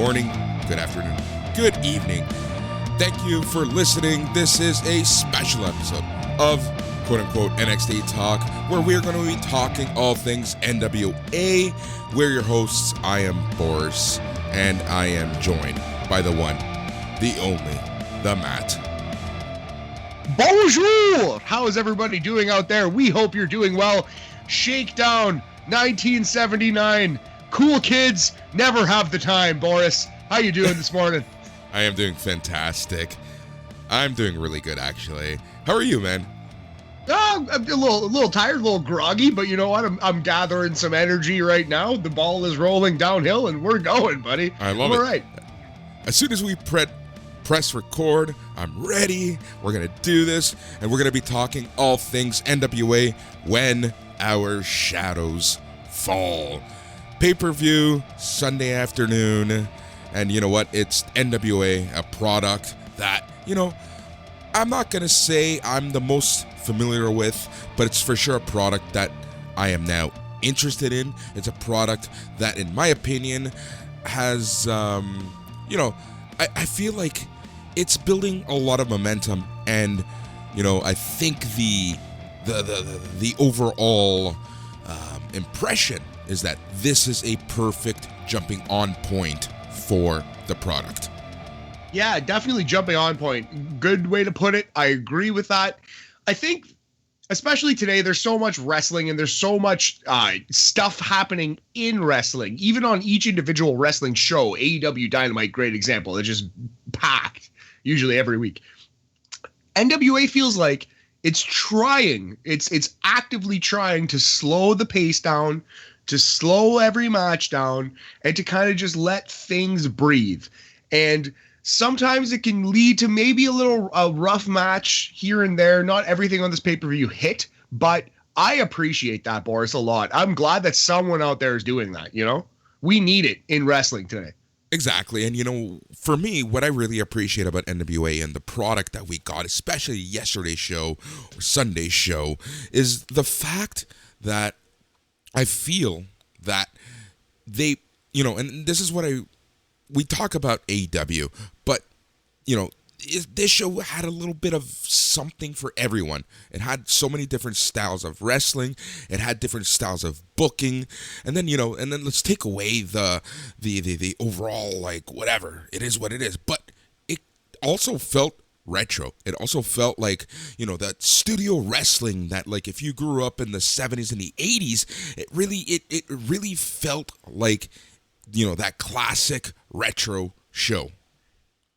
morning, good afternoon, good evening. Thank you for listening. This is a special episode of quote-unquote NXT Talk, where we're going to be talking all things NWA. We're your hosts. I am Boris, and I am joined by the one, the only, the Matt. Bonjour! How is everybody doing out there? We hope you're doing well. Shakedown 1979. Cool kids never have the time, Boris. How you doing this morning? I am doing fantastic. I'm doing really good, actually. How are you, man? I'm a little tired, a little groggy, but you know what? I'm gathering some energy right now. The ball is rolling downhill, and we're going, buddy. I love it. All right. As soon as we press record, I'm ready. We're going to do this, and we're going to be talking all things NWA When Our Shadows Fall. Pay-per-view, Sunday afternoon, and you know what? It's NWA, a product that, you know, I'm not going to say I'm the most familiar with, but it's for sure a product that I am now interested in. It's a product that, in my opinion, has, you know, I feel like it's building a lot of momentum, and, you know, I think the overall impression is that this is a perfect jumping on point for the product. Yeah, definitely jumping on point. Good way to put it. I agree with that. I think, especially today, there's so much wrestling and there's so much stuff happening in wrestling. Even on each individual wrestling show, AEW Dynamite, great example. It's just packed, usually every week. NWA feels like it's trying. It's actively trying to slow the pace down, to slow every match down, and to kind of just let things breathe. And sometimes it can lead to maybe a rough match here and there. Not everything on this pay-per-view hit, but I appreciate that, Boris, a lot. I'm glad that someone out there is doing that, you know? We need it in wrestling today. Exactly. And, you know, for me, what I really appreciate about NWA and the product that we got, especially yesterday's show or Sunday's show, is the fact that I feel that they, you know, and this is what we talk about AEW, but, you know, this show had a little bit of something for everyone. It had so many different styles of wrestling. It had different styles of booking. And then, you know, and then let's take away the overall, like, whatever. It is what it is. But it also felt retro. It also felt like, you know, that studio wrestling that, like, if you grew up in the 70s and the 80s, it really felt like, you know, that classic retro show.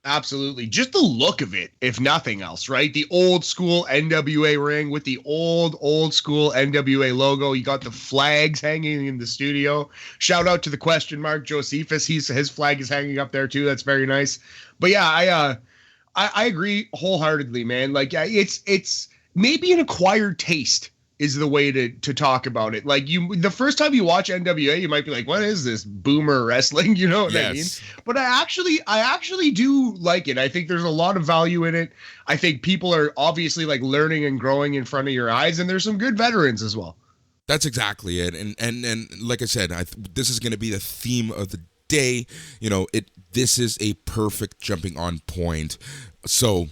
Absolutely. Just the look of it, if nothing else, right? The old school NWA ring with the old school NWA logo. You got the flags hanging in the studio. Shout out to the question mark Josephus. His flag is hanging up there too. That's very nice. But yeah, I agree wholeheartedly, man. Like, yeah, it's maybe an acquired taste is the way to talk about it. Like, the first time you watch NWA, you might be like, what is this boomer wrestling? You know what I mean? But I actually do like it. I think there's a lot of value in it. I think people are obviously like learning and growing in front of your eyes, and there's some good veterans as well. That's exactly it. And like I said, this is going to be the theme of the day. You know, this is a perfect jumping on point. So,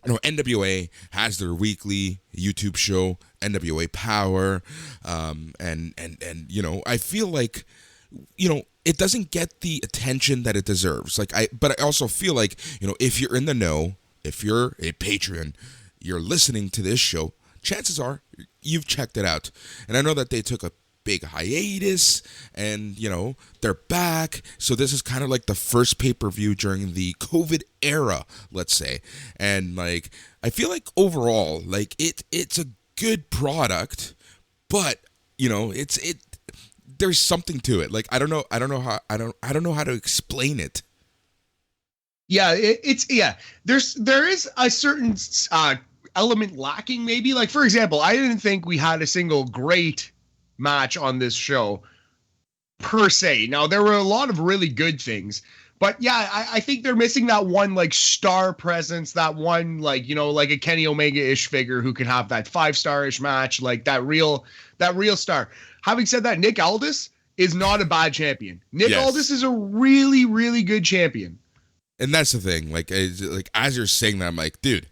you know, NWA has their weekly YouTube show, NWA Power, and you know, I feel like, you know, it doesn't get the attention that it deserves. But I also feel like, you know, if you're in the know, if you're a patron, you're listening to this show, chances are you've checked it out. And I know that they took a big hiatus, and, you know, they're back. So this is kind of like the first pay-per-view during the COVID era, let's say. And, like, I feel like overall, like, it's a good product, but, you know, there's something to it. Like, I don't know how to explain it. Yeah, there is a certain element lacking, maybe. Like, for example, I didn't think we had a single great match on this show per se. Now, there were a lot of really good things, but yeah, I think they're missing that one, like, star presence, that one, like, you know, like a Kenny Omega-ish figure who could have that 5-star-ish match, like that real star. Having said that, Nick Aldis is not a bad champion. Nick Yes. Aldis is a really, really good champion. And that's the thing. Like as you're saying that, I'm like, dude,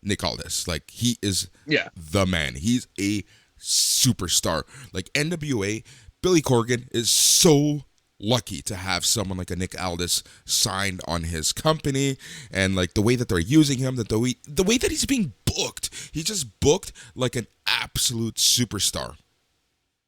Nick Aldis, like he is the man. He's a superstar. Like NWA, Billy Corgan is so lucky to have someone like a Nick Aldis signed on his company, and like the way that they're using him, the way that he's being booked, he's just booked like an absolute superstar.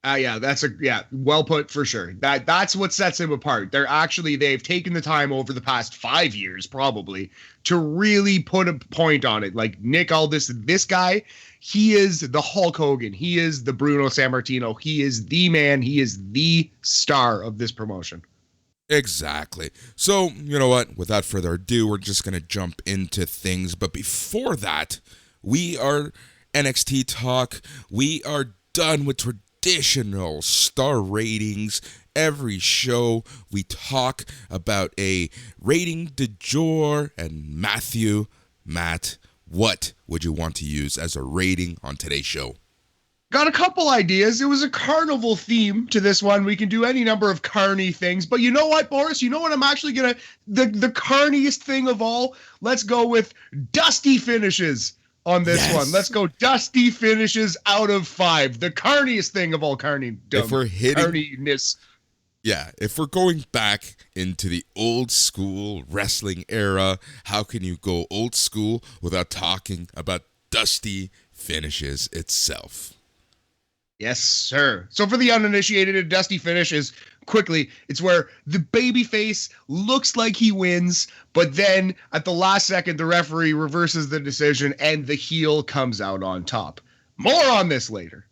Well put for sure. That's what sets him apart. They've taken the time over the past 5 years probably to really put a point on it. Like Nick Aldis, this guy, he is the Hulk Hogan. He is the Bruno Sammartino. He is the man. He is the star of this promotion. Exactly. So, you know what? Without further ado, we're just going to jump into things. But before that, we are NXT Talk. We are done with traditional star ratings. Every show we talk about a rating du jour. And Matt, what would you want to use as a rating on today's show? Got a couple ideas. It was a carnival theme to this one. We can do any number of carny things. But you know what, Boris? You know what I'm actually going to... The carniest thing of all? Let's go with dusty finishes on this one. Let's go dusty finishes out of 5. The carniest thing of all carniness. Yeah, if we're going back into the old school wrestling era, how can you go old school without talking about dusty finishes itself? Yes, sir. So for the uninitiated, a dusty finish is it's where the babyface looks like he wins, but then at the last second, the referee reverses the decision and the heel comes out on top. More on this later.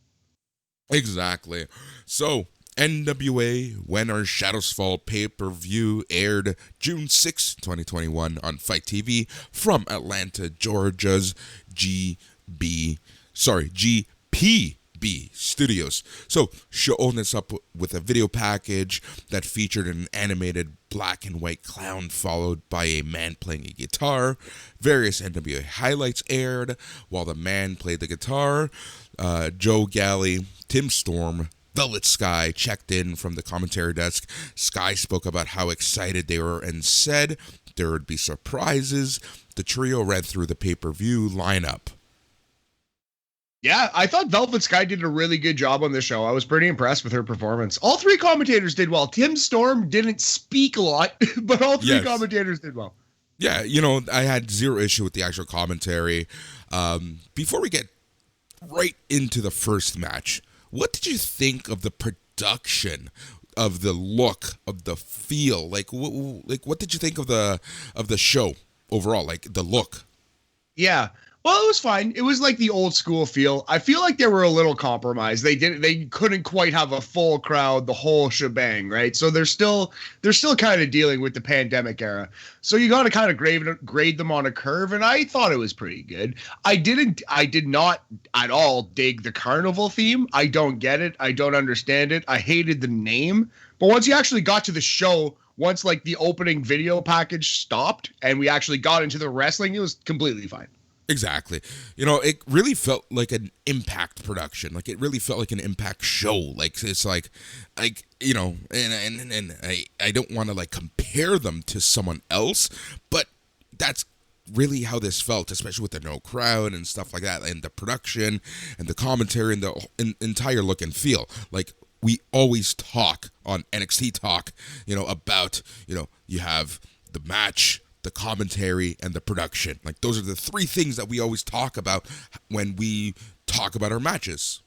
Exactly. So, NWA When Our Shadows Fall pay-per-view aired June 6, 2021 on Fight TV from Atlanta, Georgia's GPB Studios. So, show opened us up with a video package that featured an animated black and white clown followed by a man playing a guitar. Various NWA highlights aired while the man played the guitar. Joe Galley, Tim Storm, Velvet Sky checked in from the commentary desk. Sky spoke about how excited they were and said there would be surprises. The trio ran through the pay-per-view lineup. Yeah, I thought Velvet Sky did a really good job on this show. I was pretty impressed with her performance. All 3 commentators did well. Tim Storm didn't speak a lot, but all 3 commentators did well. Yeah, I had zero issue with the actual commentary. Before we get right into the first match, what did you think of the production, of the look, of the feel? Like what did you think of the show overall? Like the look? Yeah. Well, it was fine. It was like the old school feel. I feel like they were a little compromised. They couldn't quite have a full crowd, the whole shebang, right? So they're still kind of dealing with the pandemic era. So you got to kind of grade them on a curve, and I thought it was pretty good. I did not at all dig the carnival theme. I don't get it. I don't understand it. I hated the name. But once you actually got to the show, once like the opening video package stopped and we actually got into the wrestling, it was completely fine. Exactly. It really felt like an Impact production. Like it really felt like an Impact show. Like it's like and I don't want to like compare them to someone else, but that's really how this felt, especially with the no crowd and stuff like that, and the production and the commentary and the entire look and feel. Like we always talk on NXT Talk, about, you have the match, the commentary, and the production. Like those are the 3 things that we always talk about when we talk about our matches.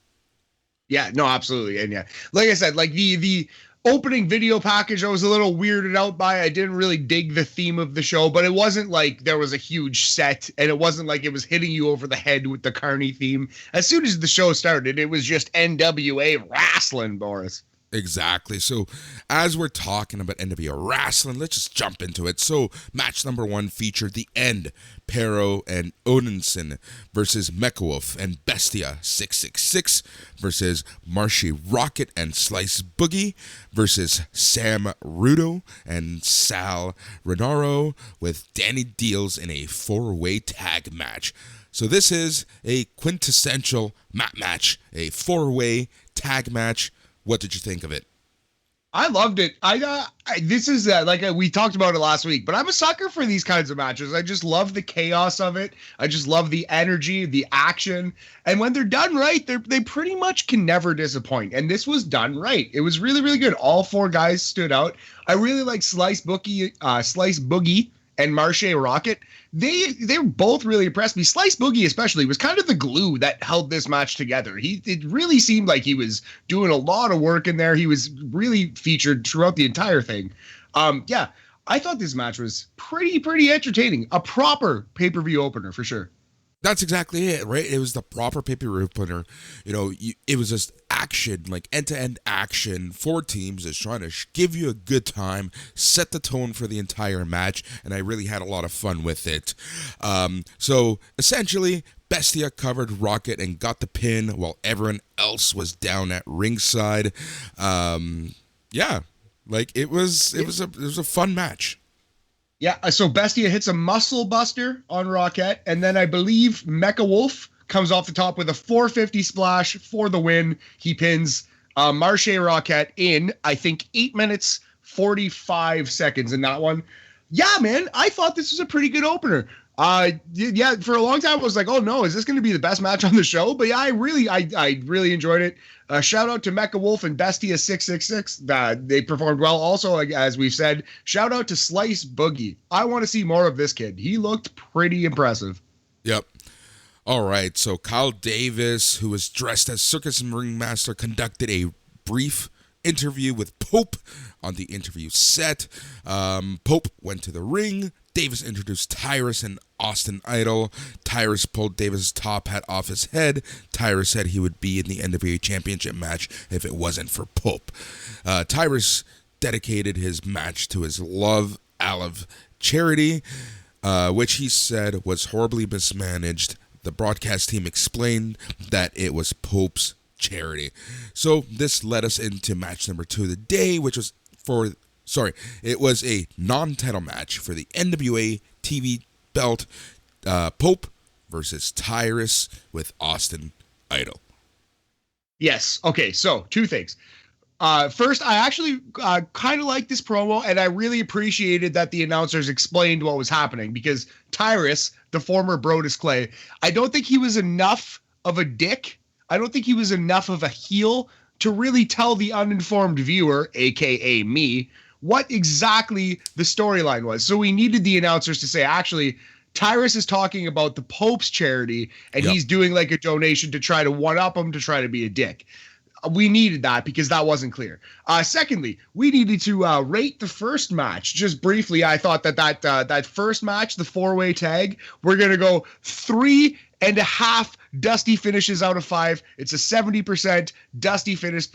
Yeah, no, absolutely. And yeah, like I said, like the opening video package I was a little weirded out by. I didn't really dig the theme of the show, but it wasn't like there was a huge set, and it wasn't like it was hitting you over the head with the Carney theme. As soon as the show started, it was just NWA wrestling, Boris. Exactly. So as we're talking about NWA wrestling, let's just jump into it. So match number 1 featured The End, Pero and Odinson versus Mechawolf and Bestia 666 versus Marshy Rocket and Slice Boogie versus Sam Rudo and Sal Renaro with Danny Deals in a 4-way tag match. So this is a quintessential mat match, a 4-way tag match. What did you think of it? I loved it. This is we talked about it last week, but I'm a sucker for these kinds of matches. I just love the chaos of it. I just love the energy, the action, and when they're done right, they pretty much can never disappoint. And this was done right. It was really really good. All four guys stood out. I really like Slice Boogie, and Marche Rocket. They were both really impressed me. Slice Boogie especially was kind of the glue that held this match together. It really seemed like he was doing a lot of work in there. He was really featured throughout the entire thing. Yeah, I thought this match was pretty entertaining. A proper pay-per-view opener for sure. That's exactly it, right? It was the proper pay-per-view opener. It was just action, like end-to-end action. Four teams just trying to give you a good time, set the tone for the entire match, and I really had a lot of fun with it. So essentially, Bestia covered Rocket and got the pin while everyone else was down at ringside. Yeah, like it was a fun match. Yeah, so Bestia hits a muscle buster on Rocket, and then I believe Mecha Wolf comes off the top with a 450 splash for the win. He pins Marche Rocket in, I think, 8 minutes, 45 seconds in that one. Yeah, man, I thought this was a pretty good opener. Yeah, for a long time I was like, oh no, is this going to be the best match on the show? But yeah, I really enjoyed it. Shout out to Mecha Wolf and Bestia 666. They performed well. Also, as we've said, shout out to Slice Boogie. I want to see more of this kid. He looked pretty impressive. Yep. All right, so Kyle Davis, who was dressed as Circus and Ringmaster, conducted a brief interview with Pope on the interview set. Pope went to the ring. Davis introduced Tyrus and Austin Idol. Tyrus pulled Davis' top hat off his head. Tyrus said he would be in the NWA Championship match if it wasn't for Pope. Tyrus dedicated his match to his Love Alive charity, which he said was horribly mismanaged. The broadcast team explained that it was Pope's charity. So this led us into match number 2 of the day, which was it was a non-title match for the NWA TV belt. Pope versus Tyrus with Austin Idol. Yes. Okay, so 2 things. First, I actually kind of liked this promo, and I really appreciated that the announcers explained what was happening, because Tyrus, the former Brodus Clay, I don't think he was enough of a dick. I don't think he was enough of a heel to really tell the uninformed viewer, aka me, what exactly the storyline was. So we needed the announcers to say, actually, Tyrus is talking about the Pope's charity, and he's doing like a donation to try to one-up him, to try to be a dick. We needed that because that wasn't clear. Secondly, we needed to rate the first match. Just briefly, I thought that first match, the 4-way tag, we're going to go 3.5 dusty finishes out of 5. It's a 70% dusty finish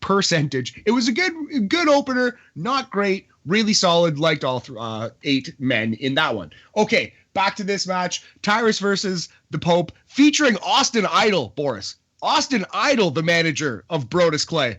percentage. It was a good opener, not great, really solid. Liked all 8 men in that one. Okay, back to this match. Tyrus versus the Pope, featuring Austin Idol, Boris. Austin Idol, the manager of Brodus Clay.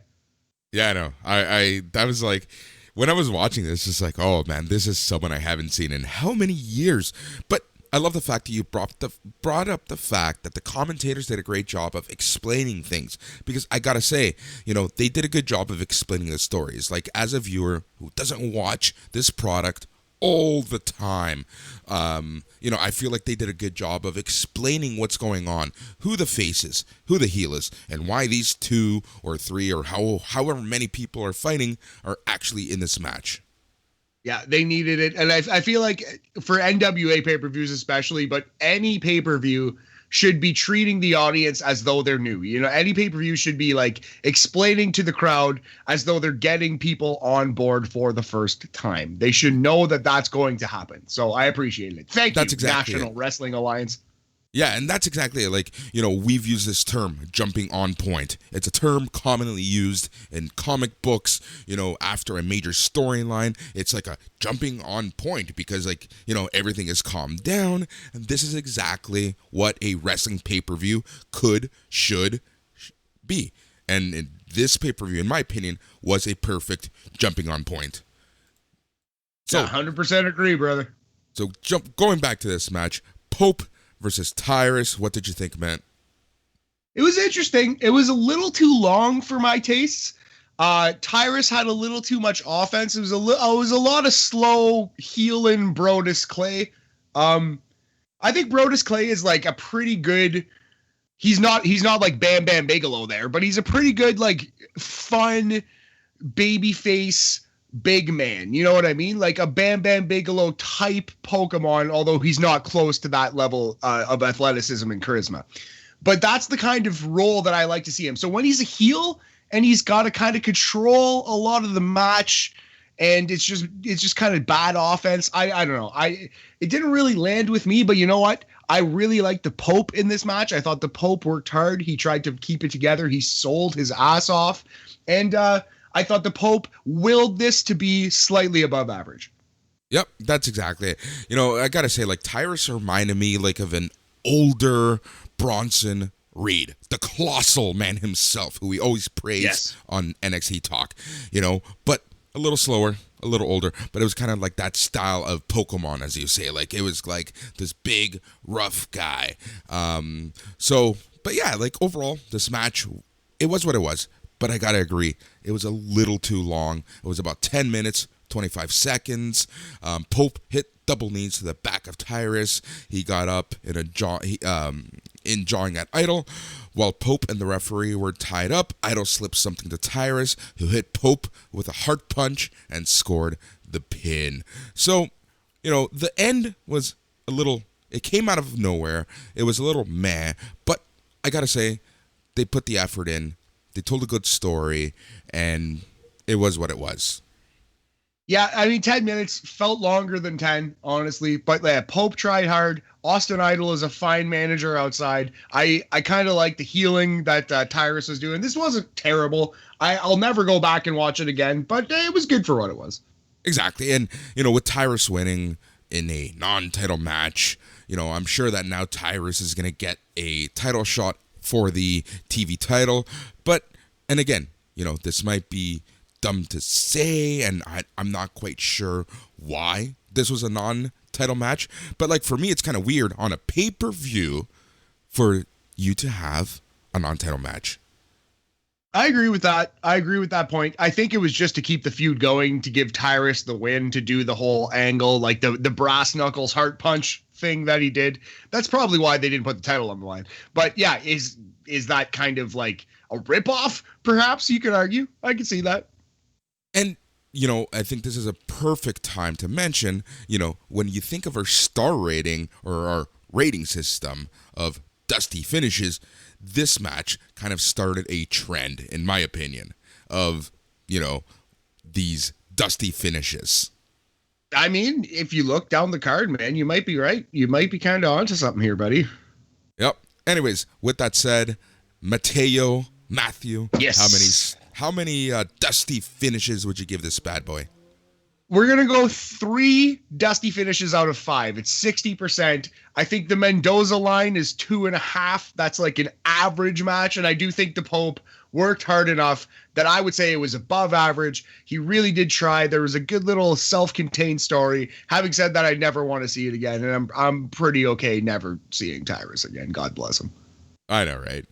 Yeah, I know. I that was like, when I was watching this, just like, oh man, this is someone I haven't seen in how many years. But I love the fact that you brought up the fact that the commentators did a great job of explaining things, because I gotta say, they did a good job of explaining the stories. Like, as a viewer who doesn't watch this product all the time, I feel like they did a good job of explaining what's going on, who the face is, who the heel is, and why these 2 or 3 or however many people are fighting are actually in this match. Yeah, they needed it. And I feel like for NWA pay-per-views especially, but any pay-per-view should be treating the audience as though they're new. Any pay-per-view should be like explaining to the crowd as though they're getting people on board for the first time. They should know that that's going to happen. So I appreciate it. Thank you, exactly National Wrestling Alliance. Yeah, and that's exactly it. Like, we've used this term, jumping on point. It's a term commonly used in comic books, after a major storyline. It's like a jumping on point because, everything is calmed down. And this is exactly what a wrestling pay-per-view should be. And this pay-per-view, in my opinion, was a perfect jumping on point. So, 100% agree, brother. So, going back to this match, Pope versus Tyrus. What did you think, Matt? It was interesting. It was a little too long for my tastes. Tyrus had a little too much offense. It was a lot of slow healing Brodus Clay. I think Brodus Clay is like a pretty good. He's not like Bam Bam Bigelow there, but he's a pretty good, like, fun baby face big man. You know what I mean? Like a Bam Bam Bigelow type Pokemon, although he's not close to that level of athleticism and charisma. But that's the kind of role that I like to see him. So when he's a heel and he's got to kind of control a lot of the match, and it's just kind of bad offense. I don't know. It didn't really land with me, but you know what? I really liked the Pope in this match. I thought the Pope worked hard. He tried to keep it together. He sold his ass off. And I thought the Pope willed this to be slightly above average. Yep, that's exactly it. You know, I gotta say, like, Tyrus reminded me like of an older Bronson Reed, the colossal man himself, who we always praise on NXT Talk. You know, but a little slower, a little older, but it was kind of like that style of Pokemon, as you say. Like, it was like this big, rough guy. But yeah, like, overall, this match, it was what it was. But I gotta agree, it was a little too long. It was about 10 minutes, 25 seconds. Pope hit double knees to the back of Tyrus. He got up in jawing at Idol. While Pope and the referee were tied up, Idol slipped something to Tyrus, who hit Pope with a heart punch and scored the pin. So, you know, the end was a little, it came out of nowhere. It was a little meh, but I gotta say, they put the effort in. They told a good story, and it was what it was. Yeah, I mean, 10 minutes felt longer than 10, honestly. But yeah, Pope tried hard. Austin Idol is a fine manager outside. I kind of like the healing that Tyrus was doing. This wasn't terrible. I'll never go back and watch it again, but it was good for what it was. Exactly. And, you know, with Tyrus winning in a non-title match, you know, I'm sure that now Tyrus is going to get a title shot for the TV title. But, and again, you know, this might be dumb to say, and I'm not quite sure why this was a non-title match, but like for me it's kind of weird on a pay-per-view for you to have a non-title match. I agree with that. I agree with that point. I think it was just to keep the feud going, to give Tyrus the win, to do the whole angle, like the brass knuckles heart punch thing that he did. That's probably why they didn't put the title on the line. But yeah, is that kind of like a ripoff? Perhaps you could argue. I can see that. And, you know, I think this is a perfect time to mention, you know, when you think of our star rating or our rating system of dusty finishes, this match kind of started a trend, in my opinion, of, you know, these dusty finishes. I mean, if you look down the card, man, you might be right. You might be kind of onto something here, buddy. Yep. Anyways, with that said, Matthew, yes. How many dusty finishes would you give this bad boy? We're going to go 3 dusty finishes out of 5. It's 60%. I think the Mendoza line is 2.5. That's like an average match. And I do think the Pope worked hard enough that I would say it was above average. He really did try. There was a good little self-contained story. Having said that, I never want to see it again. And I'm pretty okay never seeing Tyrus again. God bless him. I know, right?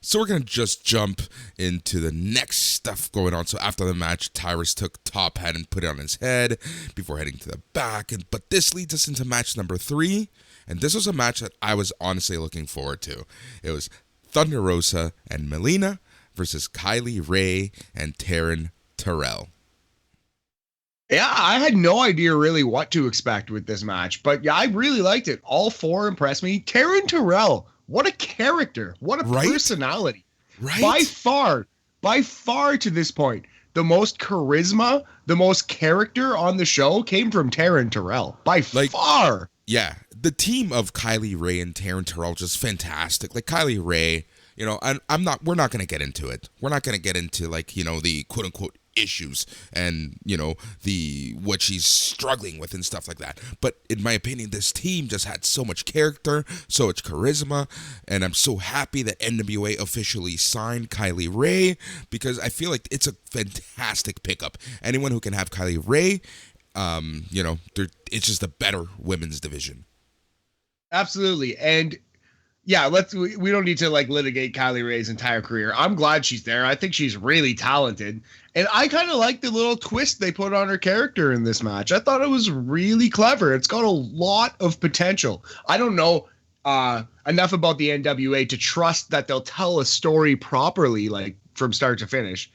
So we're going to just jump into the next stuff going on. So after the match, Tyrus took top hat and put it on his head before heading to the back. But this leads us into match number 3. And this was a match that I was honestly looking forward to. It was Thunder Rosa and Melina versus Kylie Rae and Taryn Terrell. Yeah, I had no idea really what to expect with this match. But yeah, I really liked it. All 4 impressed me. Taryn Terrell. What a character. What a personality. Right? By far to this point, the most charisma, the most character on the show came from Taryn Terrell. By far. Yeah. The team of Kylie Rae and Taryn Terrell just fantastic. Like Kylie Rae, you know, we're not going to get into it. We're not going to get into like, you know, the quote unquote issues and, you know, what she's struggling with and stuff like that. But in my opinion, this team just had so much character, so much charisma, and I'm so happy that NWA officially signed Kylie Rae because I feel like it's a fantastic pickup. Anyone who can have Kylie Rae, you know, it's just a better women's division. Absolutely. And yeah, we don't need to like litigate Kylie Ray's entire career. I'm glad she's there. I think she's really talented. And I kind of like the little twist they put on her character in this match. I thought it was really clever. It's got a lot of potential. I don't know enough about the NWA to trust that they'll tell a story properly, like from start to finish.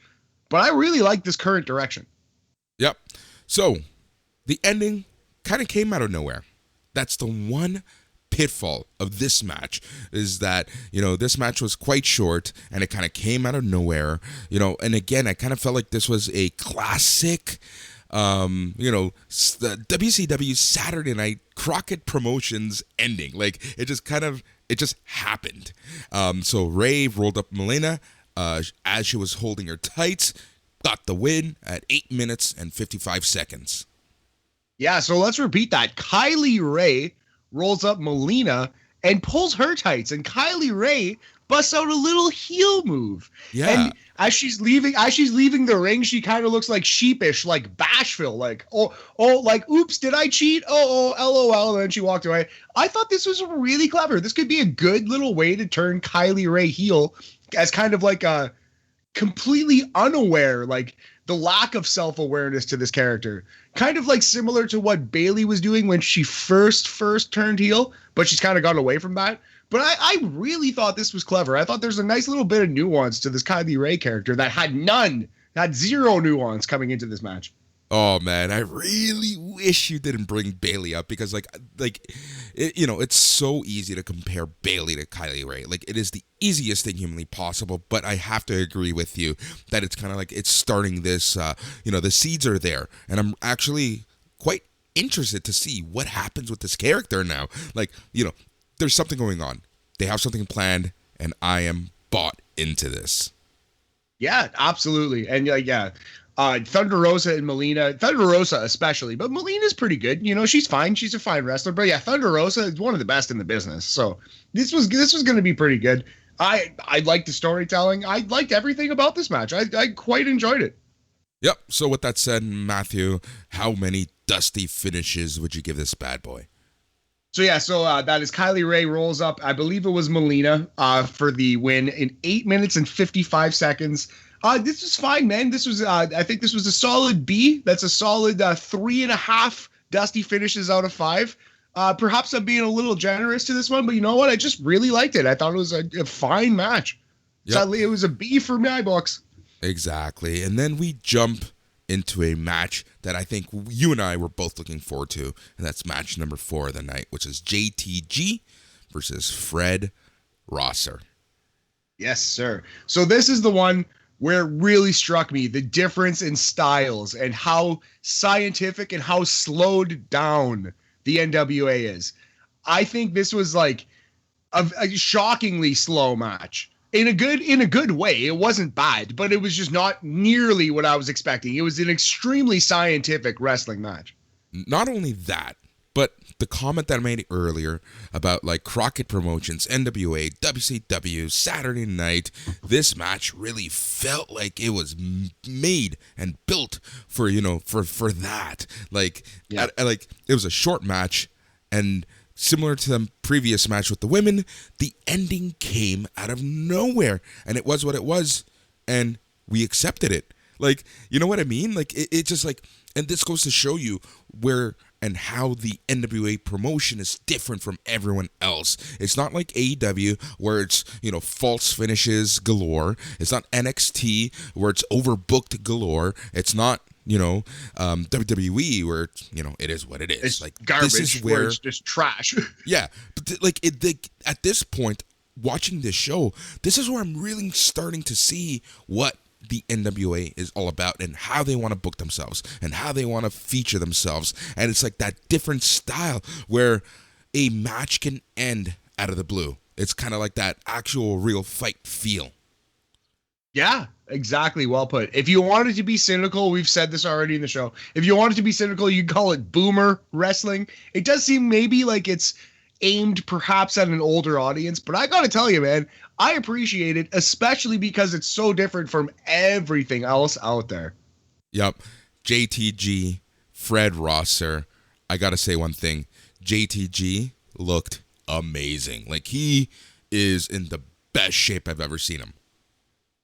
But I really like this current direction. Yep. So the ending kind of came out of nowhere. That's the one pitfall of this match, is that, this match was quite short and it kind of came out of nowhere, and again, I kind of felt like this was a classic, the WCW Saturday Night Crockett Promotions ending. Like it just happened. So Ray rolled up Melina as she was holding her tights, got the win at 8 minutes and 55 seconds. Yeah, so let's repeat that. Kylie Ray rolls up Melina and pulls her tights, and Kylie Ray busts out a little heel move. Yeah. And as she's leaving the ring, she kind of looks like sheepish, like bashful, like like oops, did I cheat? Oh, LOL. And then she walked away. I thought this was really clever. This could be a good little way to turn Kylie Ray heel as kind of like a completely unaware, like the lack of self-awareness to this character. Kind of like similar to what Bayley was doing when she first turned heel, but she's kind of gone away from that. But I really thought this was clever. I thought there's a nice little bit of nuance to this Kylie Ray character that had zero nuance coming into this match. Oh man, I really wish you didn't bring Bayley up, because it's so easy to compare Bayley to Kylie Ray. Like it is the easiest thing humanly possible, but I have to agree with you that it's kind of like it's starting this, the seeds are there, and I'm actually quite interested to see what happens with this character now. Like, there's something going on. They have something planned, and I am bought into this. Yeah, absolutely. And Thunder Rosa and Melina, Thunder Rosa especially, but Melina's pretty good. She's fine. She's a fine wrestler. But yeah, Thunder Rosa is one of the best in the business. So this was going to be pretty good. I liked the storytelling. I liked everything about this match. I quite enjoyed it. Yep. So with that said, Matthew, how many dusty finishes would you give this bad boy? So that is Kylie Ray rolls up. I believe it was Melina for the win in 8 minutes and 55 seconds. This was fine, man. This was, I think this was a solid B. That's a solid 3.5 dusty finishes out of 5. Perhaps I'm being a little generous to this one, but you know what? I just really liked it. I thought it was a fine match. Yep. Sadly, it was a B for my books. Exactly. And then we jump into a match that I think you and I were both looking forward to, and that's match number 4 of the night, which is JTG versus Fred Rosser. Yes, sir. So this is the one where it really struck me, the difference in styles and how scientific and how slowed down the NWA is. I think this was like a shockingly slow match. In a good way. It wasn't bad, but it was just not nearly what I was expecting. It was an extremely scientific wrestling match. Not only that, but the comment that I made earlier about like Crockett Promotions, NWA, WCW, Saturday Night, this match really felt like it was made and built for that. Like, yeah. Like it was a short match, and similar to the previous match with the women, the ending came out of nowhere, and it was what it was, and we accepted it. Like, you know what I mean? Like, it just like, and this goes to show you where and how the NWA promotion is different from everyone else. It's not like AEW where it's, false finishes galore. It's not NXT where it's overbooked galore. It's not, WWE where, it is what it is. It's like garbage, this is where it's just trash. Yeah. But at this point, watching this show, this is where I'm really starting to see what the NWA is all about and how they want to book themselves and how they want to feature themselves. And it's like that different style where a match can end out of the blue. It's kind of like that actual real fight feel. Yeah, exactly. Well put. If you wanted to be cynical, we've said this already in the show. If you wanted to be cynical, you call it boomer wrestling. It does seem maybe like it's aimed perhaps at an older audience, but I gotta tell you, man, I appreciate it, especially because it's so different from everything else out there. Yep. JTG, Fred Rosser. I gotta say one thing. JTG looked amazing. Like, he is in the best shape I've ever seen him.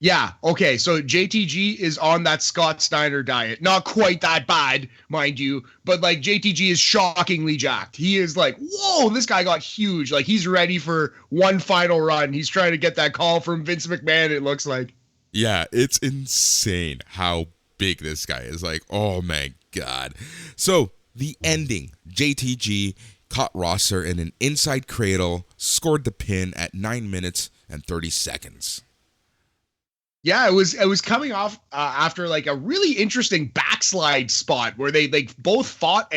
Yeah, okay, so JTG is on that Scott Steiner diet. Not quite that bad, mind you, but like JTG is shockingly jacked. He is like, whoa, this guy got huge. Like he's ready for one final run. He's trying to get that call from Vince McMahon, it looks like. Yeah, it's insane how big this guy is. Like, oh my God. So the ending, JTG caught Rosser in an inside cradle, scored the pin at 9 minutes and 30 seconds. Yeah, it was coming off after like a really interesting backslide spot where they like both fought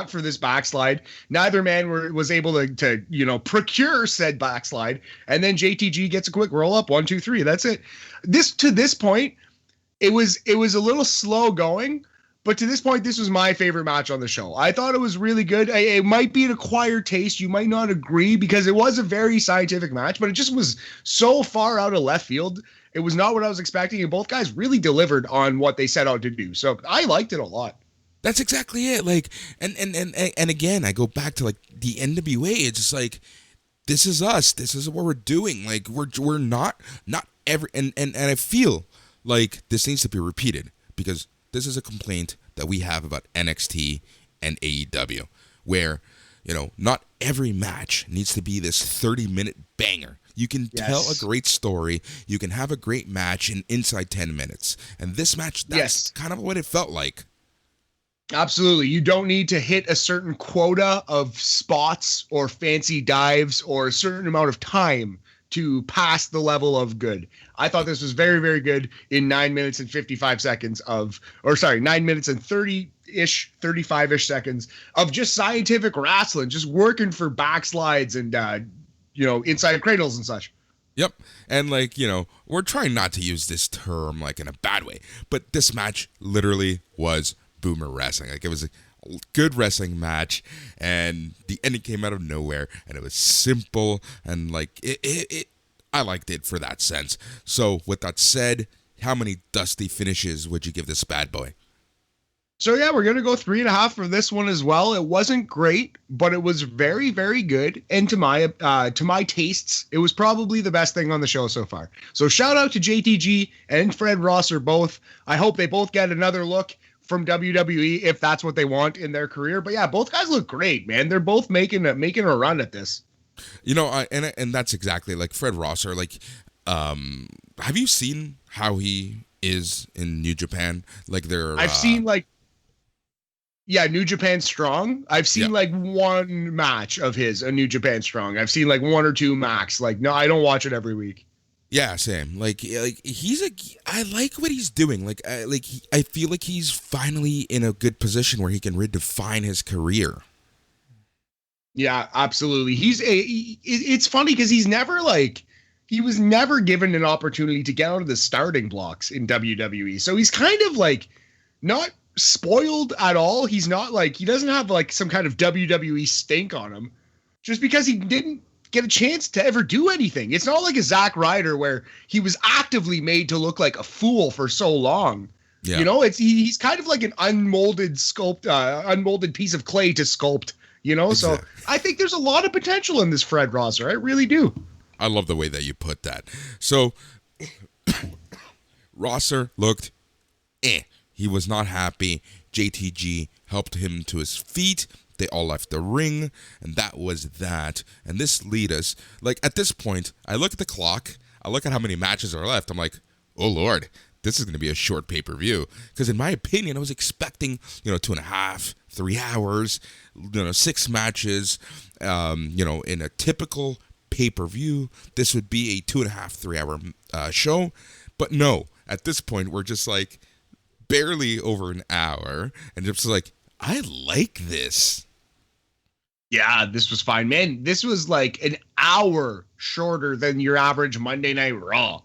for this backslide. Neither man was able to procure said backslide, and then JTG gets a quick roll up 1 2 3. That's it. To this point, it was a little slow going, but to this point, this was my favorite match on the show. I thought it was really good. It might be an acquired taste. You might not agree because it was a very scientific match, but it just was so far out of left field. It was not what I was expecting, and both guys really delivered on what they set out to do. So I liked it a lot. That's exactly it. Like, and again, I go back to like the NWA. It's just like, this is us. This is what we're doing. Like, we're not every, and I feel like this needs to be repeated because this is a complaint that we have about NXT and AEW, where, not every match needs to be this 30-minute banger. You can tell a great story. You can have a great match in inside 10 minutes. And this match, that's kind of what it felt like. Absolutely. You don't need to hit a certain quota of spots or fancy dives or a certain amount of time to pass the level of good. I thought this was very, very good in 9 minutes and 55 seconds 9 minutes and 35-ish seconds of just scientific wrestling, just working for backslides and, inside cradles and such. Yep. And we're trying not to use this term like in a bad way, but this match literally was boomer wrestling. Like, it was a good wrestling match, and the ending came out of nowhere, and it was simple, and like I liked it for that sense. So with that said, how many dusty finishes would you give this bad boy? So yeah, we're gonna go 3.5 for this one as well. It wasn't great, but it was very, very good, and to my tastes, it was probably the best thing on the show so far. So shout out to JTG and Fred Rosser both. I hope they both get another look from WWE if that's what they want in their career. But yeah, both guys look great, man. They're both making a run at this. And that's exactly like Fred Rosser. Like, have you seen how he is in New Japan? Like, I've seen like. Yeah, New Japan Strong. I've seen like one match of his, a New Japan Strong. I've seen like 1 or 2 max. Like, no, I don't watch it every week. Yeah, same. Like I like what he's doing. I feel like he's finally in a good position where he can redefine his career. Yeah, absolutely. It's funny because he was never given an opportunity to get out of the starting blocks in WWE. So he's kind of like not spoiled at all. He's not like, he doesn't have like some kind of WWE stink on him just because he didn't get a chance to ever do anything. It's not like a Zack Ryder where he was actively made to look like a fool for so long. Yeah. He's kind of like an unmolded piece of clay to sculpt, Exactly. So I think there's a lot of potential in this Fred Rosser. I really do. I love the way that you put that. So Rosser looked He was not happy. JTG helped him to his feet. They all left the ring, and that was that. And this lead us, like, at this point, I look at the clock, I look at how many matches are left, I'm like, oh Lord, this is going to be a short pay-per-view. Because in my opinion, I was expecting, 2.5, 3 hours, 6 matches, in a typical pay-per-view, this would be a 2.5, 3 hour show. But no, at this point, we're just like, barely over an hour, and just like, I like this. Yeah, this was fine, man. This was like an hour shorter than your average Monday Night Raw.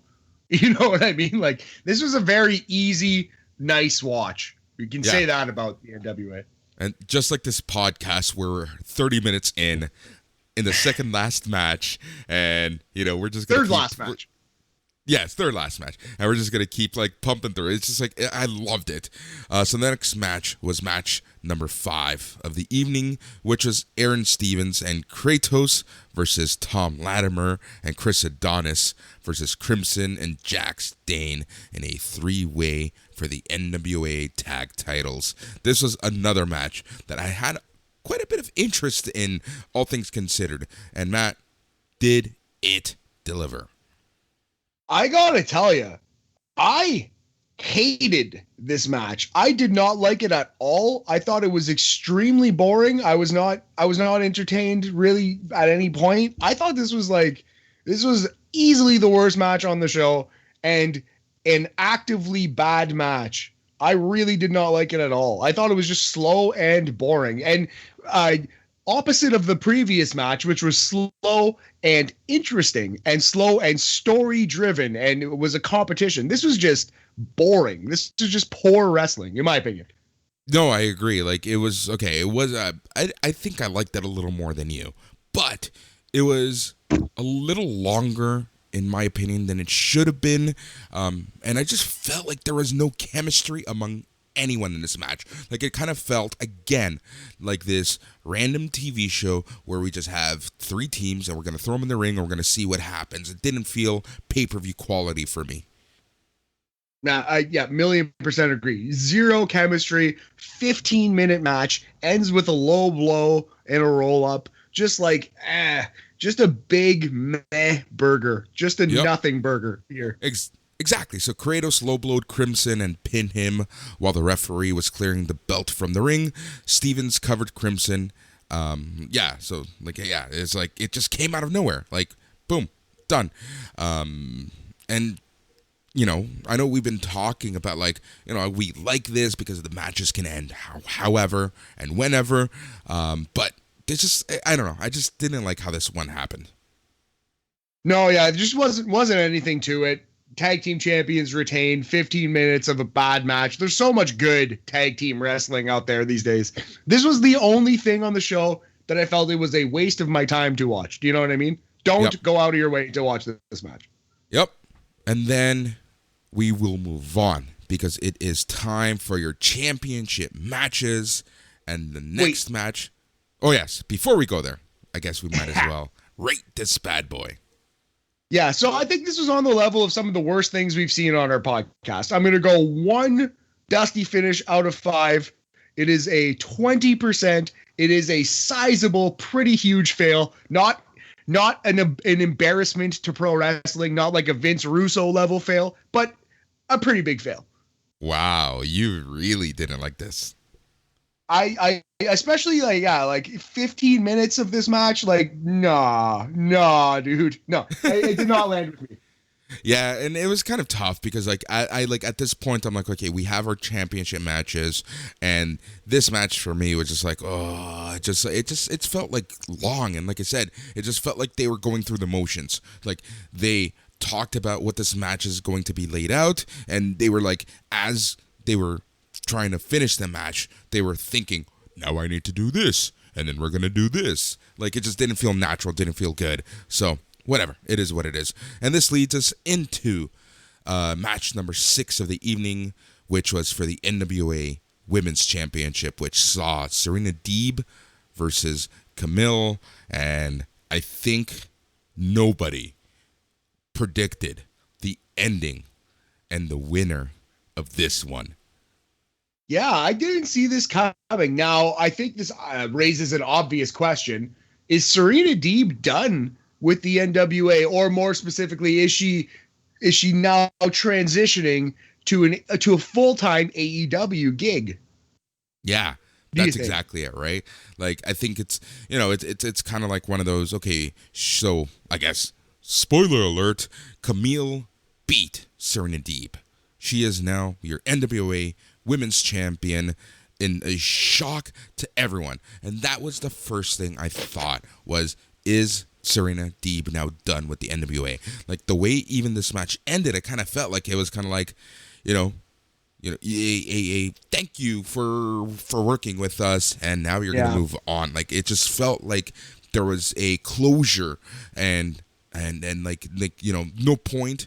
You know what I mean? Like, this was a very easy, nice watch. You can say that about the NWA. And just like this podcast, we're 30 minutes in the second last match, and we're just gonna third last match. Yes, their last match. And we're just going to keep like pumping through it. It's just like, I loved it. So the next match was match number 5 of the evening, which was Aaron Stevens and Kratos versus Tom Latimer and Chris Adonis versus Crimson and Jax Dane in a 3-way for the NWA tag titles. This was another match that I had quite a bit of interest in, all things considered. And Matt, did it deliver? I gotta tell you, I hated this match. I did not like it at all. I thought it was extremely boring. I was not entertained really at any point. I thought this was easily the worst match on the show and an actively bad match. I really did not like it at all. I thought it was just slow and boring. And opposite of the previous match, which was slow and interesting and slow and story driven, and it was a competition. This was just boring. This was just poor wrestling, in my opinion. No, I agree. Like, it was okay. It was. I think I liked that a little more than you, but it was a little longer, in my opinion, than it should have been. And I just felt like there was no chemistry among anyone in this match. Like, it kind of felt, again, like this random TV show where we just have 3 teams and we're going to throw them in the ring and we're going to see what happens. It didn't feel pay-per-view quality for me. Now, yeah, 1,000,000% agree. Zero chemistry, 15-minute match, ends with a low blow and a roll-up. Just like, just a big meh burger. Just a nothing burger here. Exactly. So Kratos low-blowed Crimson and pinned him while the referee was clearing the belt from the ring. Stevens covered Crimson. It's like it just came out of nowhere. Like, boom, done. And I know we've been talking about, like, we like this because the matches can end however and whenever. But it's just, I don't know. I just didn't like how this one happened. No, yeah, it just wasn't anything to it. Tag team champions retained, 15 minutes of a bad match. There's so much good tag team wrestling out there these days. This was the only thing on the show that I felt it was a waste of my time to watch. Do you know what I mean? Don't go out of your way to watch this match. Yep. And then we will move on because it is time for your championship matches. And the next match. Oh, yes. Before we go there, I guess we might as well rate this bad boy. Yeah, so I think this was on the level of some of the worst things we've seen on our podcast. I'm going to go 1 dusty finish out of 5. It is a 20%. It is a sizable, pretty huge fail. Not an embarrassment to pro wrestling, not like a Vince Russo level fail, but a pretty big fail. Wow, you really didn't like this. I especially like 15 minutes of this match, like, nah, dude. No, it did not land with me. Yeah, and it was kind of tough because I like at this point I'm like, okay, we have our championship matches, and this match for me was just like, it felt like long, and like I said, it just felt like they were going through the motions. Like, they talked about what this match is going to be laid out, and they were like, as they were trying to finish the match, they were thinking, now I need to do this, and then we're gonna do this. Like, it just didn't feel natural, didn't feel good. So whatever, it is what it is. And this leads us into match number 6 of the evening, which was for the NWA Women's Championship, which saw Serena Deeb versus Camille, and I think nobody predicted the ending and the winner of this one. Yeah, I didn't see this coming. Now, I think this raises an obvious question. Is Serena Deeb done with the NWA, or more specifically, is she now transitioning to a full-time AEW gig? Yeah, that's exactly it, right? Like, I think it's kind of like one of those, okay, so I guess, spoiler alert, Camille beat Serena Deeb. She is now your NWA Women's Champion, in a shock to everyone. And that was the first thing I thought was, is Serena Deeb now done with the NWA? Like, the way even this match ended, it kind of felt like it was kind of like, a thank you for working with us, and now you're going to move on. Like, it just felt like there was a closure, and and no point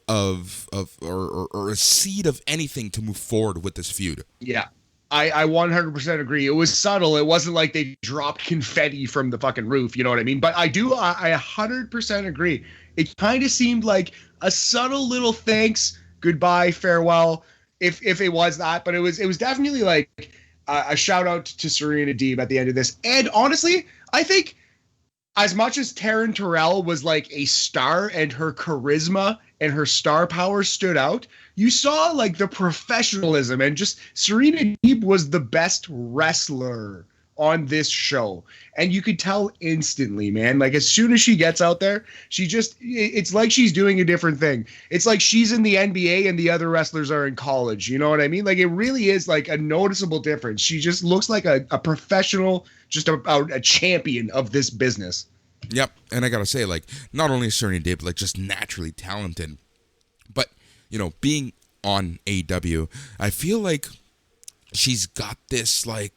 of or a seed of anything to move forward with this feud. Yeah. I 100% agree. It was subtle. It wasn't like they dropped confetti from the fucking roof. You know what I mean? But I 100% agree. It kind of seemed like a subtle little thanks, goodbye, farewell, if it was that. But it was definitely like a shout out to Serena Deeb at the end of this. And honestly, I think as much as Taryn Terrell was like a star and her charisma and her star power stood out, you saw like the professionalism and just Serena Deeb was the best wrestler on this show. And you could tell instantly, man. Like as soon as she gets out there, it's like she's doing a different thing. It's like she's in the NBA and the other wrestlers are in college. You know what I mean? Like it really is like a noticeable difference. She just looks like a professional, just a champion of this business. Yep. And I got to say, like, not only is Serena Deeb like just naturally talented, but, being on AEW, I feel like she's got this like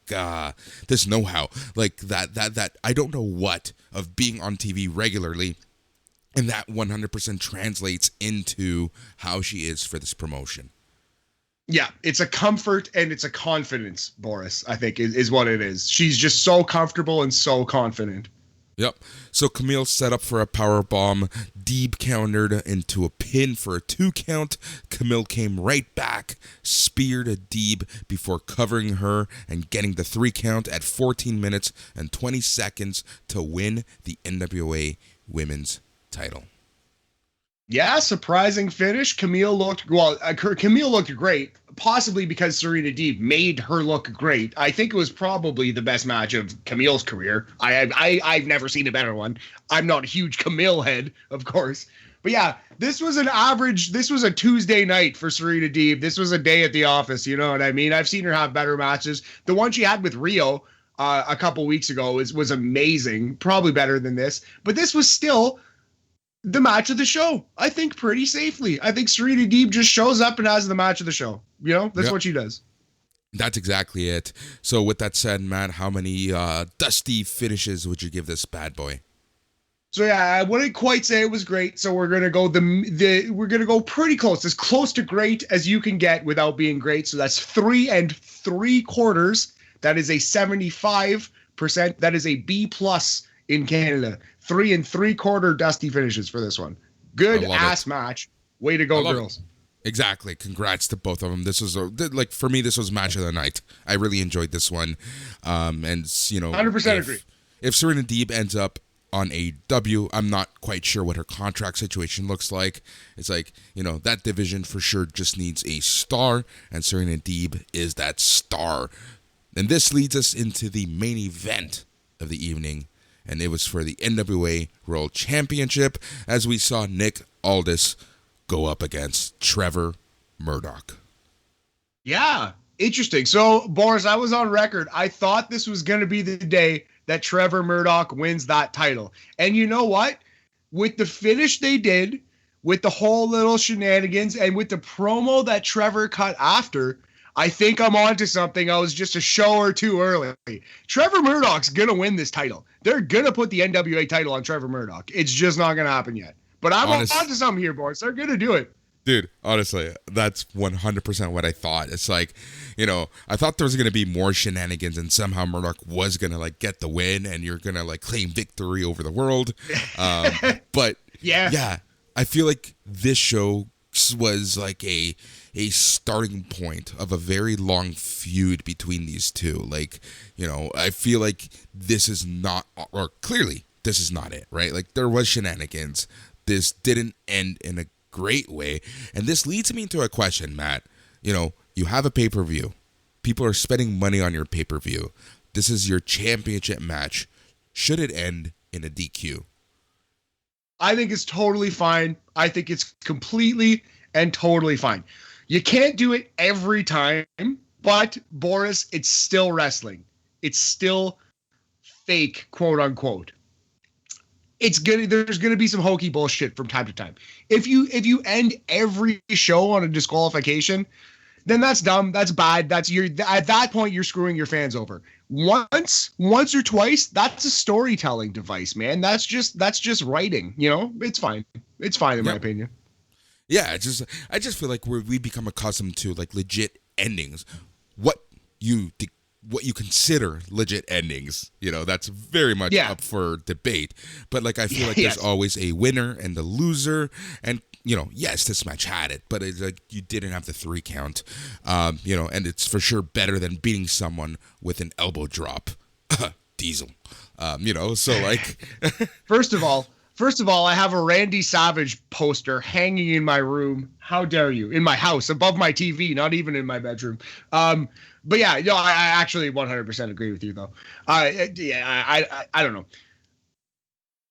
this know-how, like that I don't know what of being on TV regularly, and that 100% translates into how she is for this promotion. Yeah, it's a comfort and it's a confidence, Boris, I think is what it is. She's just so comfortable and so confident. Yep. So Camille set up for a power bomb. Deeb countered into a pin for a 2 count. Camille came right back, speared Deeb before covering her and getting the 3 count at 14 minutes and 20 seconds to win the NWA Women's title. Yeah, surprising finish. Camille looked great, possibly because Serena Deeb made her look great. I think it was probably the best match of Camille's career. I've never seen a better one. I'm not a huge Camille head, of course. But yeah, this was a Tuesday night for Serena Deeb. This was a day at the office, you know what I mean? I've seen her have better matches. The one she had with Rio a couple weeks ago was amazing, probably better than this. But this was still the match of the show, I think, pretty safely. I think Serena Deeb just shows up and has the match of the show. That's what she does. That's exactly it. So with that said, Matt, how many dusty finishes would you give this bad boy? So yeah, I wouldn't quite say it was great. So we're gonna go we're gonna go pretty close, as close to great as you can get without being great. So that's 3 3/4. That is a 75%. That is a B+ in Canada. 3 3/4 dusty finishes for this one. Good ass match. Way to go, girls. Exactly. Congrats to both of them. This was for me, this was match of the night. I really enjoyed this one. And 100% agree. If Serena Deeb ends up on AEW, I'm not quite sure what her contract situation looks like. It's like, that division for sure just needs a star, and Serena Deeb is that star. And this leads us into the main event of the evening, and it was for the NWA World Championship, as we saw Nick Aldis go up against Trevor Murdoch. Yeah, interesting. So, Boris, I was on record. I thought this was going to be the day that Trevor Murdoch wins that title. And you know what? With the finish they did, with the whole little shenanigans, and with the promo that Trevor cut after, I think I'm onto something. I was just a show or two early. Trevor Murdoch's going to win this title. They're going to put the NWA title on Trevor Murdoch. It's just not going to happen yet. But I'm onto something here, boys. They're going to do it. Dude, honestly, that's 100% what I thought. It's like, I thought there was going to be more shenanigans and somehow Murdoch was going to, like, get the win and you're going to, like, claim victory over the world. But, yeah, I feel like this show was, like, a starting point of a very long feud between these two. Like, I feel like this is not, or clearly this is not it, right? Like, there was shenanigans. This didn't end in a great way. And this leads me into a question, Matt. You have a pay-per-view. People are spending money on your pay-per-view. This is your championship match. Should it end in a DQ? I think it's totally fine. I think it's completely and totally fine. You can't do it every time, but Boris, it's still wrestling. It's still fake, quote unquote. There's gonna be some hokey bullshit from time to time. If you end every show on a disqualification, then that's dumb. That's bad. At that point you're screwing your fans over. Once or twice, that's a storytelling device, man. That's just writing. It's fine. It's fine in my opinion. Yeah, I just feel like we become accustomed to like legit endings. What you consider legit endings, that's very much up for debate. But like I feel like there's always a winner and a loser, and yes, this match had it, but it's like you didn't have the 3 count, and it's for sure better than beating someone with an elbow drop. Diesel, so like First of all, I have a Randy Savage poster hanging in my room. How dare you? In my house, above my TV, not even in my bedroom. But yeah, I actually 100% agree with you though. I don't know.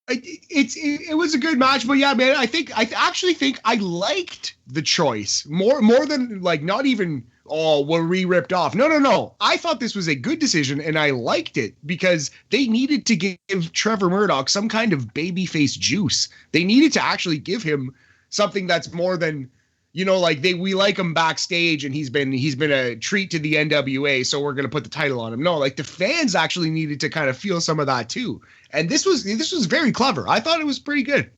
It was a good match, but yeah, man, I actually think I liked the choice more than like not even were ripped off. No. I thought this was a good decision and I liked it because they needed to give Trevor Murdoch some kind of babyface juice. They needed to actually give him something that's more than like we like him backstage and he's been a treat to the NWA, so we're gonna put the title on him. No, like the fans actually needed to kind of feel some of that too. And this was very clever. I thought it was pretty good.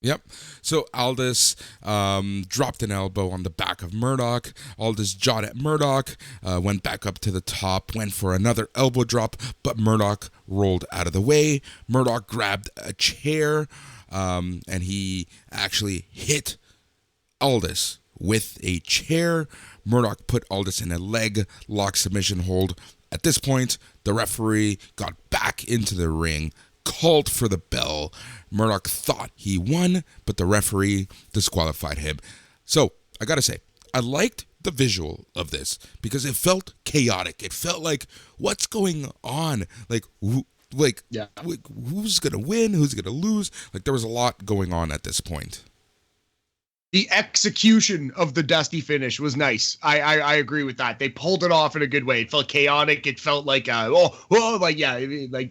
Yep. So Aldis dropped an elbow on the back of Murdoch. Aldis jawed at Murdoch, went back up to the top, went for another elbow drop, but Murdoch rolled out of the way. Murdoch grabbed a chair, and he actually hit Aldis with a chair. Murdoch put Aldis in a leg lock submission hold. At this point, the referee got back into the ring, called for the bell. Murdoch thought he won, but the referee disqualified him. So, I gotta say, I liked the visual of this because it felt chaotic. It felt like, what's going on? Like, who's gonna win? Who's gonna lose? Like, there was a lot going on at this point. The execution of the Dusty finish was nice. I agree with that. They pulled it off in a good way. It felt chaotic. It felt like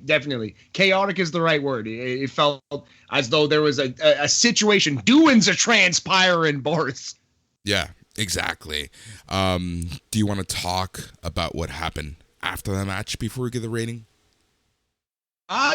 definitely chaotic is the right word. It felt as though there was a situation. Doings are transpiring, Boris. Yeah, exactly. Do you want to talk about what happened after the match before we get the rating?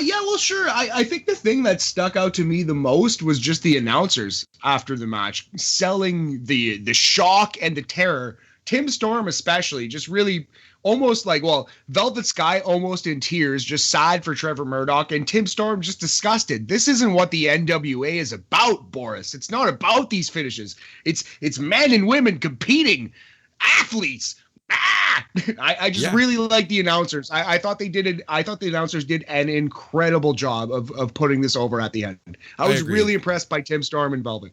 Yeah, well, sure. I think the thing that stuck out to me the most was just the announcers after the match selling the shock and the terror. Tim Storm especially, just really almost like, Velvet Sky almost in tears, just sad for Trevor Murdoch, and Tim Storm just disgusted. This isn't what the NWA is about, Boris. It's not about these finishes. It's men and women competing, athletes. I just really like the announcers. I thought they did it. I thought the announcers did an incredible job of putting this over at the end. I was really impressed by Tim Storm and Velvet.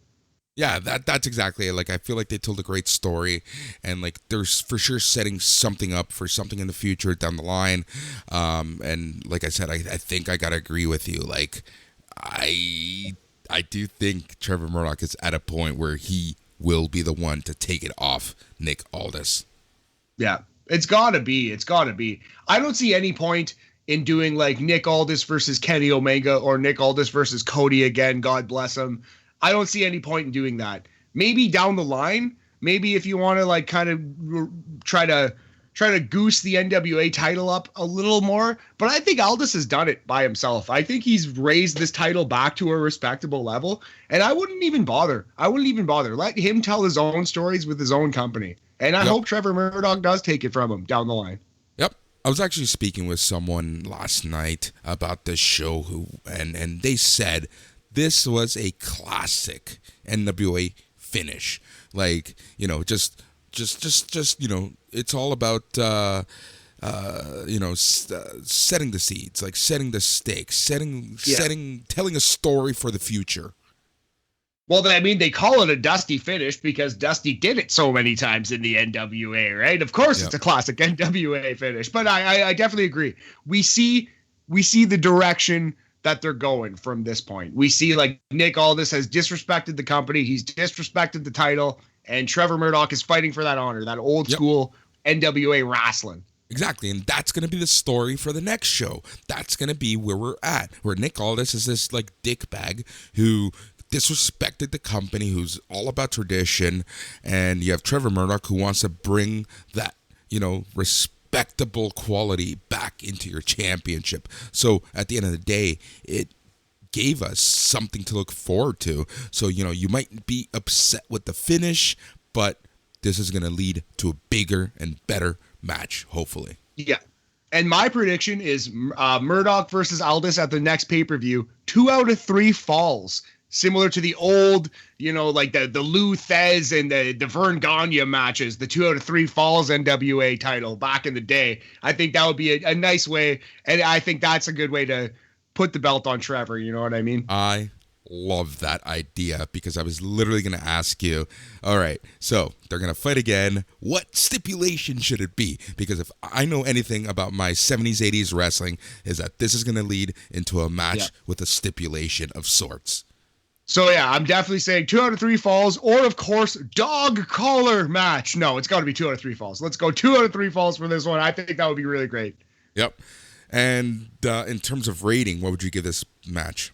Yeah, that's exactly it. Like, I feel like they told a great story, and like they're for sure setting something up for something in the future down the line. And like I said, I think I gotta agree with you. Like, I do think Trevor Murdoch is at a point where he will be the one to take it off Nick Aldis. Yeah, it's gotta be. I don't see any point in doing like Nick Aldis versus Kenny Omega or Nick Aldis versus Cody again. God bless him. I don't see any point in doing that. Maybe down the line, maybe if you want to like kind of try to goose the NWA title up a little more. But I think Aldis has done it by himself. I think he's raised this title back to a respectable level, and I wouldn't even bother. Let him tell his own stories with his own company. And I hope Trevor Murdoch does take it from him down the line. Yep. I was actually speaking with someone last night about this show and they said this was a classic NWA finish. Like, just it's all about setting the seeds, like setting the stakes, telling a story for the future. Well, I mean, they call it a Dusty finish because Dusty did it so many times in the NWA, right? Of course, It's a classic NWA finish. But I definitely agree. We see the direction that they're going from this point. We see like Nick Aldis has disrespected the company. He's disrespected the title. And Trevor Murdoch is fighting for that honor, that old school NWA wrestling. Exactly, and that's going to be the story for the next show. That's going to be where we're at, where Nick Aldis is this like dickbag who disrespected the company, who's all about tradition, and you have Trevor Murdoch who wants to bring that, respectable quality back into your championship. So at the end of the day, it gave us something to look forward to. So, you might be upset with the finish, but this is going to lead to a bigger and better match, hopefully. Yeah. And my prediction is Murdoch versus Aldis at the next pay-per-view, 2 out of 3 falls. Similar to the old, like the Lou Thez and the Vern Gagne matches, the 2 out of 3 falls NWA title back in the day. I think that would be a nice way, and I think that's a good way to put the belt on Trevor, you know what I mean? I love that idea, because I was literally going to ask you, all right, so they're going to fight again. What stipulation should it be? Because if I know anything about my 70s, 80s wrestling, is that this is going to lead into a match with a stipulation of sorts. So, yeah, I'm definitely saying 2 out of 3 falls, or, of course, dog collar match. No, it's got to be 2 out of 3 falls. Let's go 2 out of 3 falls for this one. I think that would be really great. Yep. And in terms of rating, what would you give this match?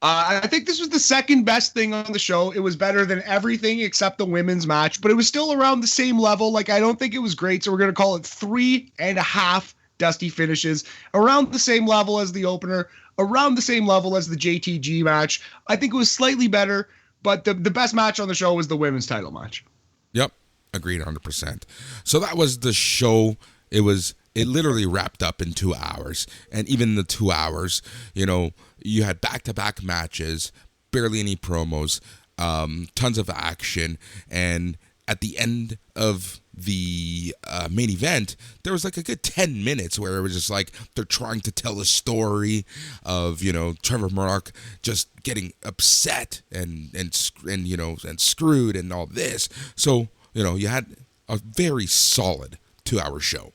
I think this was the second best thing on the show. It was better than everything except the women's match, but it was still around the same level. Like, I don't think it was great, so we're going to call it 3.5 dusty finishes. Around the same level as the opener, around the same level as the JTG match. I think it was slightly better, but the best match on the show was the women's title match. Yep, agreed 100%. So that was the show. It literally wrapped up in 2 hours. And even the 2 hours, you had back-to-back matches, barely any promos, tons of action. And at the end of the main event, there was like a good 10 minutes where it was just like they're trying to tell a story of, Trevor Murdoch just getting upset and screwed and all this. So, you had a very solid 2-hour show.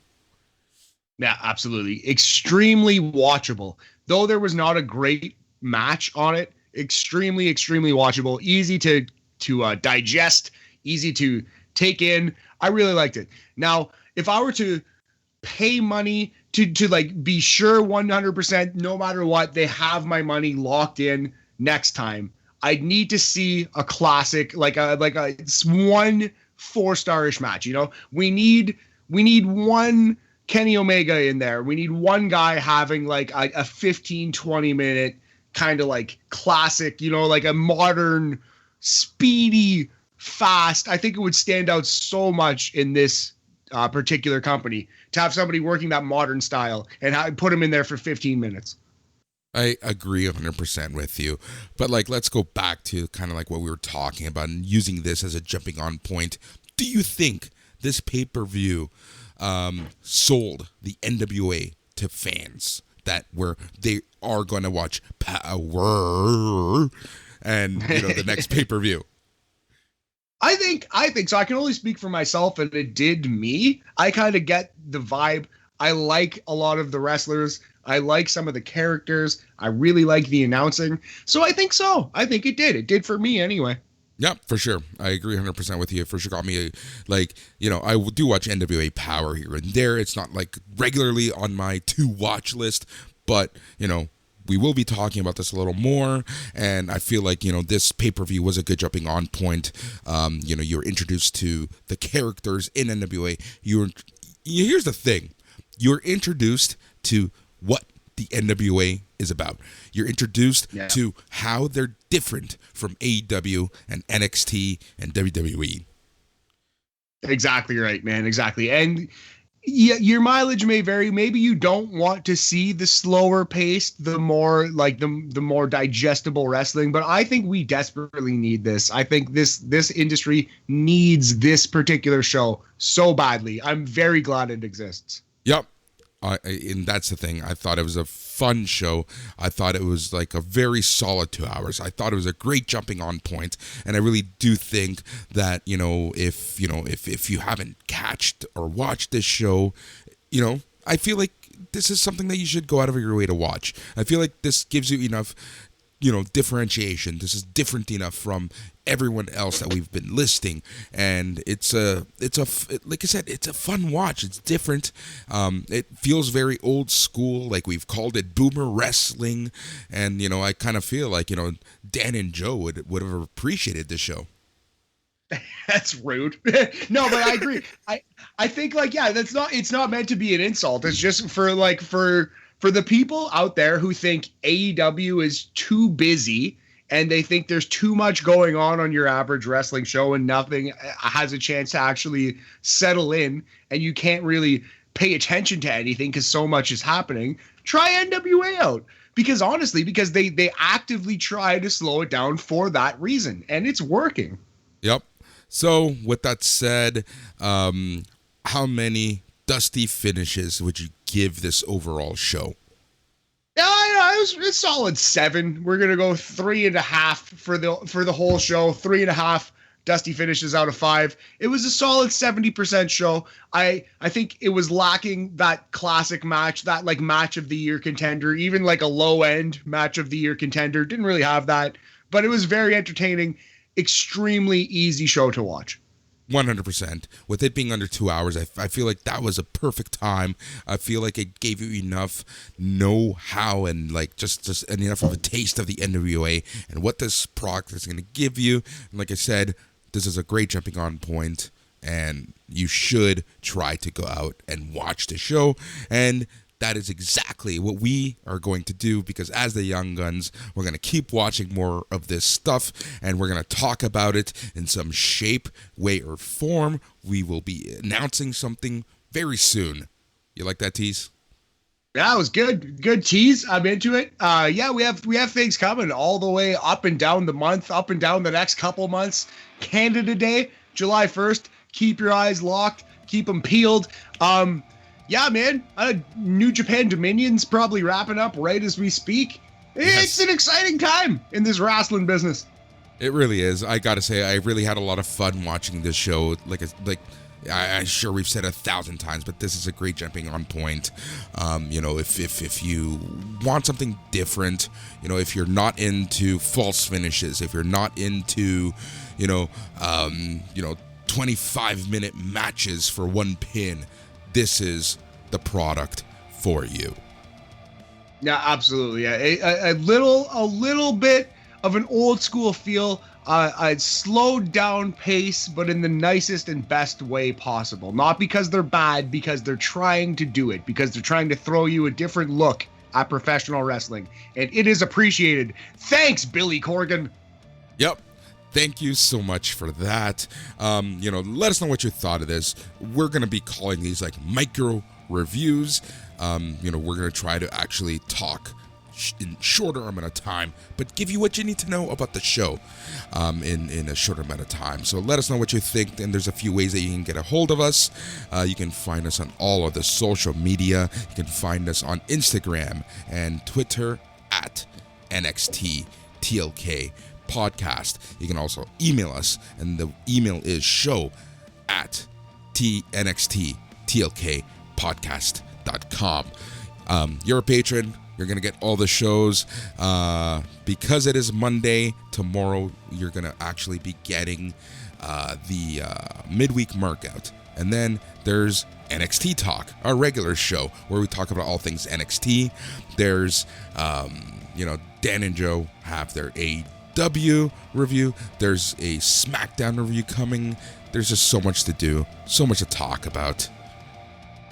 Yeah, absolutely. Extremely watchable. Though there was not a great match on it, extremely, extremely watchable. Easy to digest, easy to take in. I really liked it. Now, if I were to pay money to like be sure 100%, no matter what, they have my money locked in next time, I'd need to see a classic, like a 1 4-star-ish match. We need one Kenny Omega in there. We need one guy having like a 15-20 minute kind of like classic, like a modern, speedy, fast. I think it would stand out so much in this particular company to have somebody working that modern style and put him in there for 15 minutes. I agree 100% with you. But let's go back to kind of like what we were talking about and using this as a jumping on point. Do you think this pay-per-view sold the NWA to fans that they are going to watch Power and the next pay-per-view? I think so. I can only speak for myself, and it did me. I kind of get the vibe. I like a lot of the wrestlers. I like some of the characters. I really like the announcing. So I think so. I think it did. It did for me anyway. Yeah, for sure. I agree 100% with you. For sure got me, I do watch NWA Power here and there. It's not like regularly on my to-watch list, but, we will be talking about this a little more, and I feel like, this pay-per-view was a good jumping on point. You're introduced to the characters in NWA. Here's the thing. You're introduced to what the NWA is about. You're introduced to how they're different from AEW and NXT and WWE. Exactly right, man. Exactly. And yeah, your mileage may vary. Maybe you don't want to see the slower paced, the more like the more digestible wrestling, but I think we desperately need this. I think this industry needs this particular show so badly. I'm very glad it exists. Yep. And that's the thing. I thought it was a fun show. I thought it was like a very solid 2 hours. I thought it was a great jumping on point, and I really do think that if you haven't catched or watched this show, I feel like this is something that you should go out of your way to watch. I feel like this gives you enough differentiation. This is different enough from everyone else that we've been listing, and like I said, it's a fun watch. It's different. It feels very old school, like we've called it boomer wrestling, and I kind of feel like Dan and Joe would have appreciated this show. That's rude. No, but I agree. I think it's not meant to be an insult. It's just for the people out there who think AEW is too busy and they think there's too much going on your average wrestling show and nothing has a chance to actually settle in and you can't really pay attention to anything because so much is happening. Try NWA out. Because honestly, they actively try to slow it down for that reason, and it's working. Yep. So with that said, how many dusty finishes would you give this overall show? Yeah, it was a solid 7. We're gonna go 3.5 for the whole show. 3.5 dusty finishes out of 5. It was a solid 70% show. I think it was lacking that classic match, that like match of the year contender, even like a low end match of the year contender. Didn't really have that, but it was very entertaining. Extremely easy show to watch. 100%. With it being under 2 hours, I feel like that was a perfect time. I feel like it gave you enough know-how and like just enough of a taste of the NWA and what this product is going to give you. And like I said, this is a great jumping on point, and you should try to go out and watch the show. And that is exactly what we are going to do, because as the Young Guns, we're going to keep watching more of this stuff, and we're going to talk about it in some shape, way, or form. We will be announcing something very soon. You like that tease? Yeah, it was good. Good tease. I'm into it. Yeah, we have things coming all the way up and down the month, up and down the next couple months. Canada Day, July 1st. Keep your eyes locked. Keep them peeled. Yeah, man, New Japan Dominion's probably wrapping up right as we speak. Yes. It's an exciting time in this wrestling business. It really is. I gotta say, I really had a lot of fun watching this show. I'm sure we've said 1,000 times, but this is a great jumping on point. If you want something different, if you're not into false finishes, if you're not into, 25-minute matches for one pin, this is the product for you. Yeah, absolutely. Yeah, a little bit of an old school feel, a slowed down pace, but in the nicest and best way possible. Not because they're bad, because they're trying to do it, because they're trying to throw you a different look at professional wrestling, and it is appreciated. Thanks, Billy Corgan. Yep. Thank you so much for that. Let us know what you thought of this. We're going to be calling these like micro reviews. We're going to try to actually talk in shorter amount of time, but give you what you need to know about the show in a shorter amount of time. So let us know what you think, and there's a few ways that you can get a hold of us. You can find us on all of the social media. You can find us on Instagram and Twitter at NXT TLK podcast. You can also email us, and the email is show@nxttlkpodcast.com. You're a patron, you're gonna get all the shows. Because it is Monday, tomorrow you're gonna actually be getting the midweek markout, and then there's NXT Talk, our regular show where we talk about all things NXT. There's Dan and Joe have their AEW review. There's a SmackDown review coming. There's just so much to do, so much to talk about.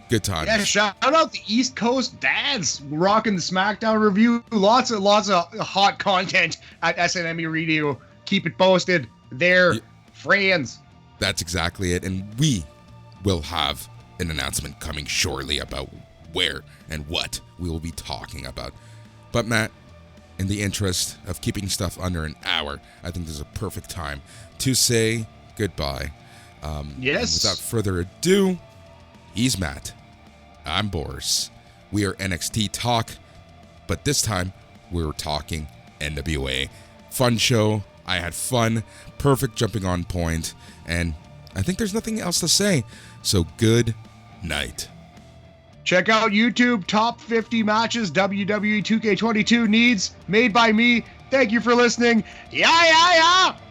Good times. Yeah, shout out the East Coast dads rocking the SmackDown review. Lots of hot content at SNME Radio. Keep it posted. They're friends. That's exactly it. And we will have an announcement coming shortly about where and what we will be talking about. But Matt, in the interest of keeping stuff under an hour, I think this is a perfect time to say goodbye. Yes. Without further ado, he's Matt. I'm Boris. We are NXT Talk, but this time we're talking NWA. Fun show. I had fun. Perfect jumping on point. And I think there's nothing else to say. So good night. Check out YouTube, top 50 matches WWE 2K22 needs, made by me, Thank you for listening. Yeah, yeah, yeah.